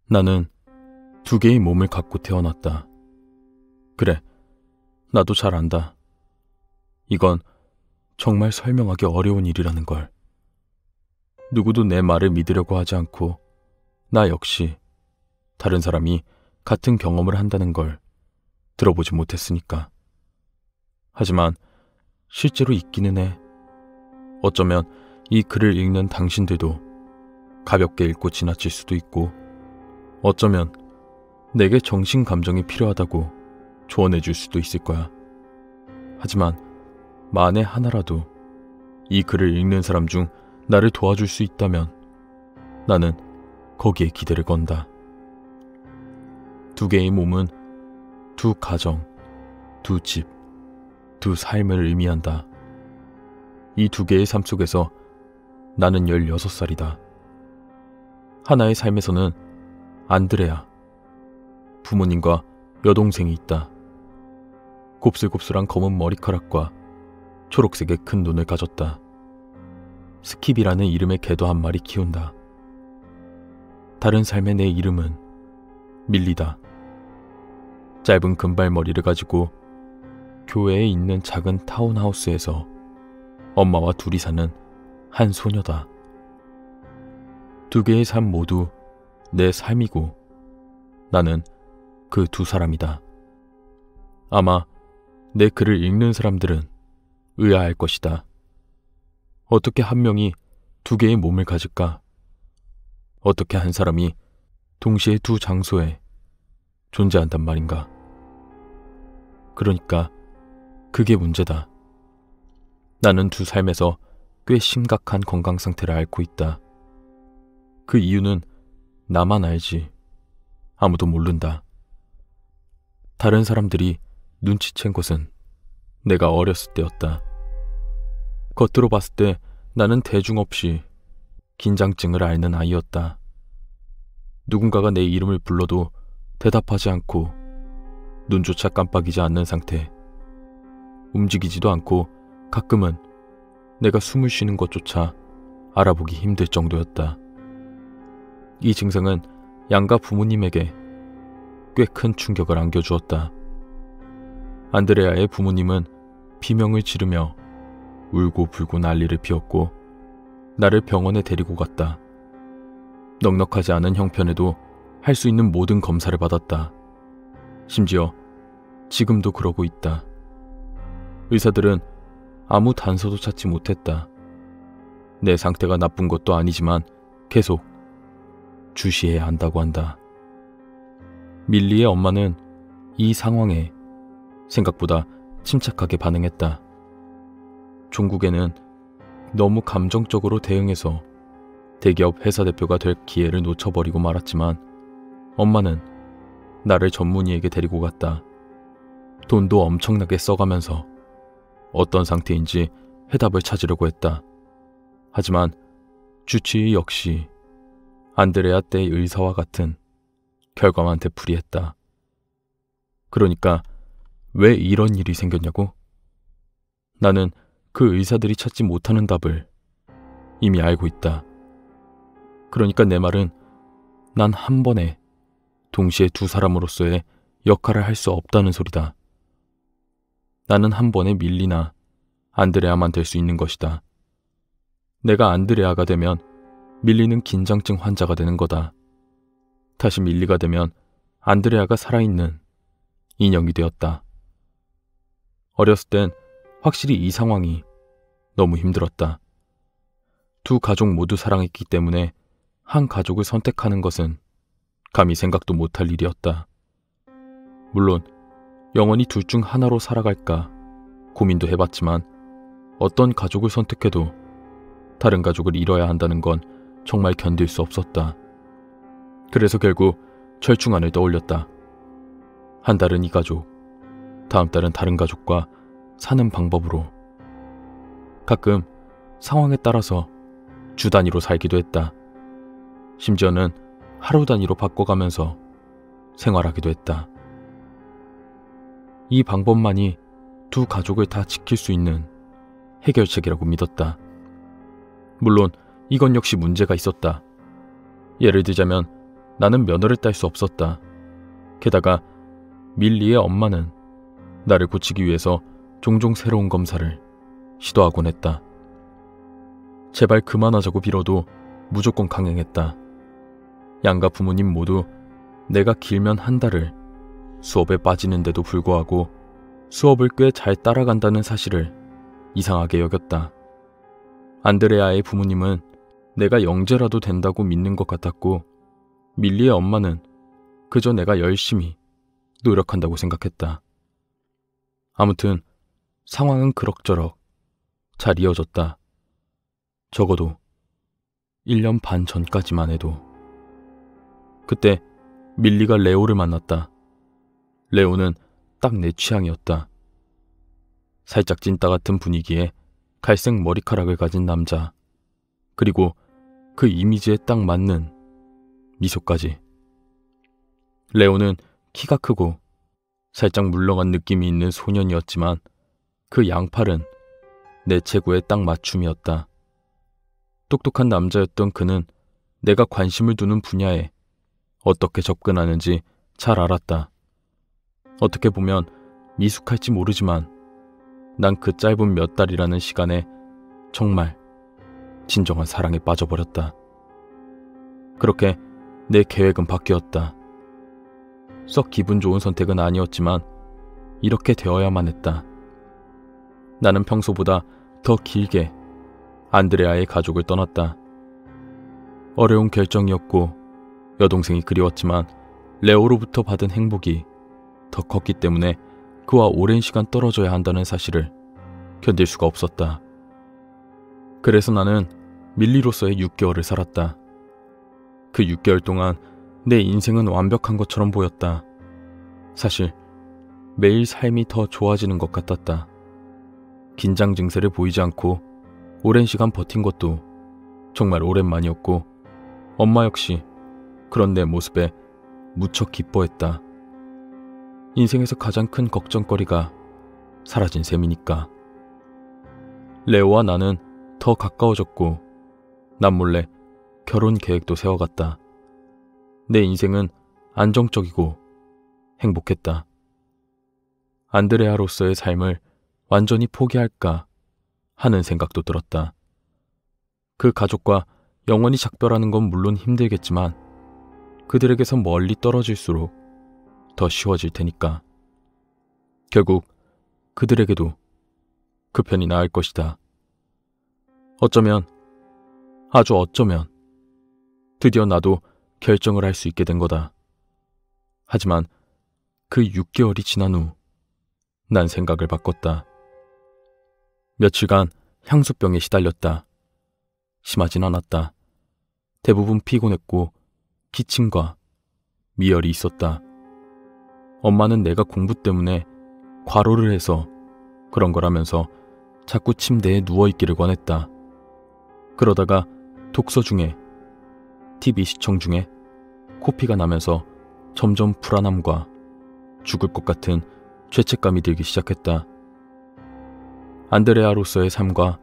나는 두 개의 몸을 갖고 태어났다. 그래, 나도 잘 안다. 이건 정말 설명하기 어려운 일이라는 걸. 누구도 내 말을 믿으려고 하지 않고 나 역시 다른 사람이 같은 경험을 한다는 걸 들어보지 못했으니까. 하지만 실제로 있기는 해. 어쩌면 이 글을 읽는 당신들도 가볍게 읽고 지나칠 수도 있고, 어쩌면 내게 정신 감정이 필요하다고 조언해 줄 수도 있을 거야. 하지만 만에 하나라도 이 글을 읽는 사람 중 나를 도와줄 수 있다면 나는 거기에 기대를 건다. 두 개의 몸은 두 가정, 두 집, 두 삶을 의미한다. 이 두 개의 삶 속에서 나는 16살이다. 하나의 삶에서는 안드레아, 부모님과 여동생이 있다. 곱슬곱슬한 검은 머리카락과 초록색의 큰 눈을 가졌다. 스킵이라는 이름의 개도 한 마리 키운다. 다른 삶의 내 이름은 밀리다. 짧은 금발머리를 가지고 교외에 있는 작은 타운하우스에서 엄마와 둘이 사는 한 소녀다. 두 개의 삶 모두 내 삶이고 나는 그 두 사람이다. 아마 내 글을 읽는 사람들은 의아할 것이다. 어떻게 한 명이 두 개의 몸을 가질까? 어떻게 한 사람이 동시에 두 장소에 존재한단 말인가? 그러니까 그게 문제다. 나는 두 삶에서 꽤 심각한 건강 상태를 앓고 있다. 그 이유는 나만 알지 아무도 모른다. 다른 사람들이 눈치챈 것은 내가 어렸을 때였다. 겉으로 봤을 때 나는 대중 없이 긴장증을 앓는 아이였다. 누군가가 내 이름을 불러도 대답하지 않고 눈조차 깜빡이지 않는 상태. 움직이지도 않고 가끔은 내가 숨을 쉬는 것조차 알아보기 힘들 정도였다. 이 증상은 양가 부모님에게 꽤 큰 충격을 안겨주었다. 안드레아의 부모님은 비명을 지르며 울고 불고 난리를 피웠고 나를 병원에 데리고 갔다. 넉넉하지 않은 형편에도 할 수 있는 모든 검사를 받았다. 심지어 지금도 그러고 있다. 의사들은 아무 단서도 찾지 못했다. 내 상태가 나쁜 것도 아니지만 계속 주시해야 한다고 한다. 밀리의 엄마는 이 상황에 생각보다 침착하게 반응했다. 종국에는 너무 감정적으로 대응해서 대기업 회사 대표가 될 기회를 놓쳐버리고 말았지만 엄마는 나를 전문의에게 데리고 갔다. 돈도 엄청나게 써가면서 어떤 상태인지 해답을 찾으려고 했다. 하지만 주치의 역시 안드레아 때의 의사와 같은 결과만 되풀이했다. 그러니까 왜 이런 일이 생겼냐고? 나는 그 의사들이 찾지 못하는 답을 이미 알고 있다. 그러니까 내 말은 난 한 번에 동시에 두 사람으로서의 역할을 할 수 없다는 소리다. 나는 한 번에 밀리나 안드레아만 될 수 있는 것이다. 내가 안드레아가 되면 밀리는 긴장증 환자가 되는 거다. 다시 밀리가 되면 안드레아가 살아있는 인형이 되었다. 어렸을 땐 확실히 이 상황이 너무 힘들었다. 두 가족 모두 사랑했기 때문에 한 가족을 선택하는 것은 감히 생각도 못할 일이었다. 물론 영원히 둘 중 하나로 살아갈까 고민도 해봤지만 어떤 가족을 선택해도 다른 가족을 잃어야 한다는 건 정말 견딜 수 없었다. 그래서 결국 절충안을 떠올렸다. 한 달은 이 가족, 다음 달은 다른 가족과 사는 방법으로. 가끔 상황에 따라서 주 단위로 살기도 했다. 심지어는 하루 단위로 바꿔가면서 생활하기도 했다. 이 방법만이 두 가족을 다 지킬 수 있는 해결책이라고 믿었다. 물론 이건 역시 문제가 있었다. 예를 들자면 나는 면허를 딸 수 없었다. 게다가 밀리의 엄마는 나를 고치기 위해서 종종 새로운 검사를 시도하곤 했다. 제발 그만하자고 빌어도 무조건 강행했다. 양가 부모님 모두 내가 길면 한 달을 수업에 빠지는데도 불구하고 수업을 꽤 잘 따라간다는 사실을 이상하게 여겼다. 안드레아의 부모님은 내가 영재라도 된다고 믿는 것 같았고, 밀리의 엄마는 그저 내가 열심히 노력한다고 생각했다. 아무튼 상황은 그럭저럭 잘 이어졌다. 적어도 1년 반 전까지만 해도. 그때 밀리가 레오를 만났다. 레오는 딱 내 취향이었다. 살짝 찐따 같은 분위기에 갈색 머리카락을 가진 남자, 그리고 그 이미지에 딱 맞는 미소까지. 레오는 키가 크고 살짝 물렁한 느낌이 있는 소년이었지만 그 양팔은 내 체구에 딱 맞춤이었다. 똑똑한 남자였던 그는 내가 관심을 두는 분야에 어떻게 접근하는지 잘 알았다. 어떻게 보면 미숙할지 모르지만 난 그 짧은 몇 달이라는 시간에 정말 진정한 사랑에 빠져버렸다. 그렇게 내 계획은 바뀌었다. 썩 기분 좋은 선택은 아니었지만 이렇게 되어야만 했다. 나는 평소보다 더 길게 안드레아의 가족을 떠났다. 어려운 결정이었고 여동생이 그리웠지만 레오로부터 받은 행복이 더 컸기 때문에 그와 오랜 시간 떨어져야 한다는 사실을 견딜 수가 없었다. 그래서 나는 밀리로서의 6개월을 살았다. 그 6개월 동안 내 인생은 완벽한 것처럼 보였다. 사실 매일 삶이 더 좋아지는 것 같았다. 긴장 증세를 보이지 않고 오랜 시간 버틴 것도 정말 오랜만이었고, 엄마 역시 그런 내 모습에 무척 기뻐했다. 인생에서 가장 큰 걱정거리가 사라진 셈이니까. 레오와 나는 더 가까워졌고 남몰래 결혼 계획도 세워갔다. 내 인생은 안정적이고 행복했다. 안드레아로서의 삶을 완전히 포기할까 하는 생각도 들었다. 그 가족과 영원히 작별하는 건 물론 힘들겠지만 그들에게서 멀리 떨어질수록 더 쉬워질 테니까. 결국 그들에게도 그 편이 나을 것이다. 어쩌면, 아주 어쩌면 드디어 나도 결정을 할 수 있게 된 거다. 하지만 그 6개월이 지난 후 난 생각을 바꿨다. 며칠간 향수병에 시달렸다. 심하진 않았다. 대부분 피곤했고 기침과 미열이 있었다. 엄마는 내가 공부 때문에 과로를 해서 그런 거라면서 자꾸 침대에 누워있기를 권했다. 그러다가 독서 중에, TV 시청 중에 코피가 나면서 점점 불안함과 죽을 것 같은 죄책감이 들기 시작했다. 안드레아로서의 삶과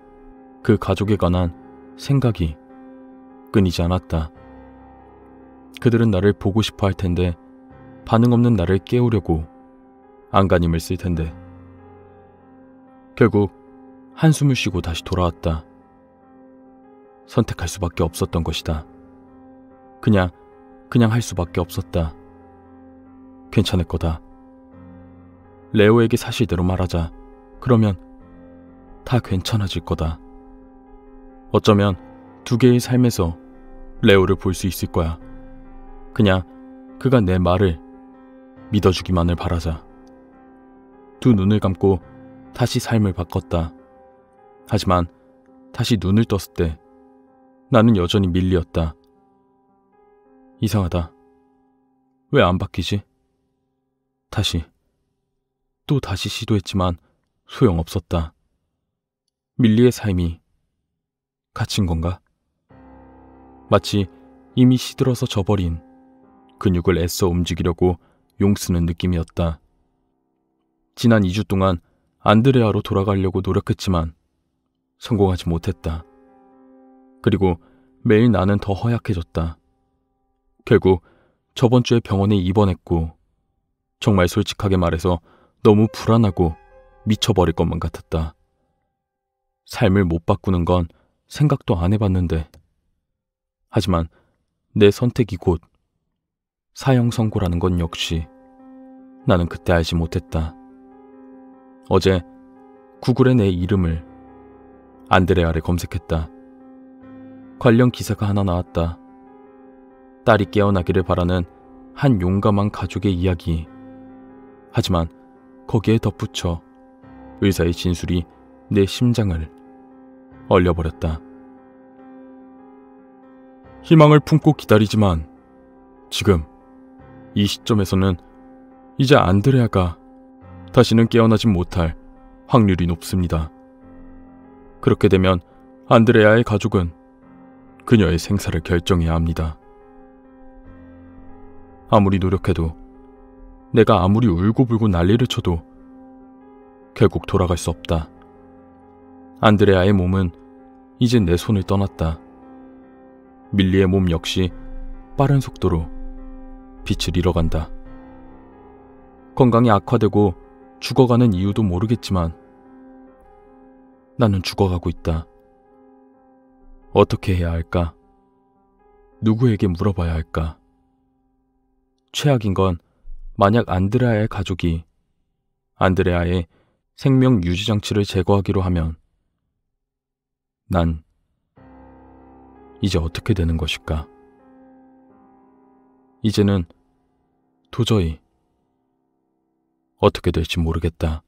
그 가족에 관한 생각이 끊이지 않았다. 그들은 나를 보고 싶어 할 텐데 반응 없는 나를 깨우려고 안간힘을 쓸 텐데. 결국 한숨을 쉬고 다시 돌아왔다. 선택할 수밖에 없었던 것이다. 그냥 할 수밖에 없었다. 괜찮을 거다. 레오에게 사실대로 말하자. 그러면 다 괜찮아질 거다. 어쩌면 2개의 삶에서 레오를 볼 수 있을 거야. 그냥 그가 내 말을 믿어주기만을 바라자. 2 눈을 감고 다시 삶을 바꿨다. 하지만 다시 눈을 떴을 때 나는 여전히 밀리였다. 이상하다. 왜 안 바뀌지? 또 다시 시도했지만 소용없었다. 밀리의 삶이 갇힌 건가? 마치 이미 시들어서 져버린 근육을 애써 움직이려고 용쓰는 느낌이었다. 지난 2주 동안 안드레아로 돌아가려고 노력했지만 성공하지 못했다. 그리고 매일 나는 더 허약해졌다. 결국 저번 주에 병원에 입원했고 정말 솔직하게 말해서 너무 불안하고 미쳐버릴 것만 같았다. 삶을 못 바꾸는 건 생각도 안 해봤는데 하지만 내 선택이 곧 사형 선고라는 건 역시 나는 그때 알지 못했다. 어제 구글에 내 이름을 안드레아를 검색했다. 관련 기사가 하나 나왔다. 딸이 깨어나기를 바라는 한 용감한 가족의 이야기. 하지만 거기에 덧붙여 의사의 진술이 내 심장을 얼려버렸다. 희망을 품고 기다리지만 지금 이 시점에서는 이제 안드레아가 다시는 깨어나지 못할 확률이 높습니다. 그렇게 되면 안드레아의 가족은 그녀의 생사를 결정해야 합니다. 아무리 노력해도, 내가 아무리 울고불고 난리를 쳐도 결국 돌아갈 수 없다. 안드레아의 몸은 이제 내 손을 떠났다. 밀리의 몸 역시 빠른 속도로 빛을 잃어간다. 건강이 악화되고 죽어가는 이유도 모르겠지만 나는 죽어가고 있다. 어떻게 해야 할까? 누구에게 물어봐야 할까? 최악인 건 만약 안드레아의 가족이 안드레아의 생명 유지 장치를 제거하기로 하면 난 이제 어떻게 되는 것일까? 이제는 도저히 어떻게 될지 모르겠다.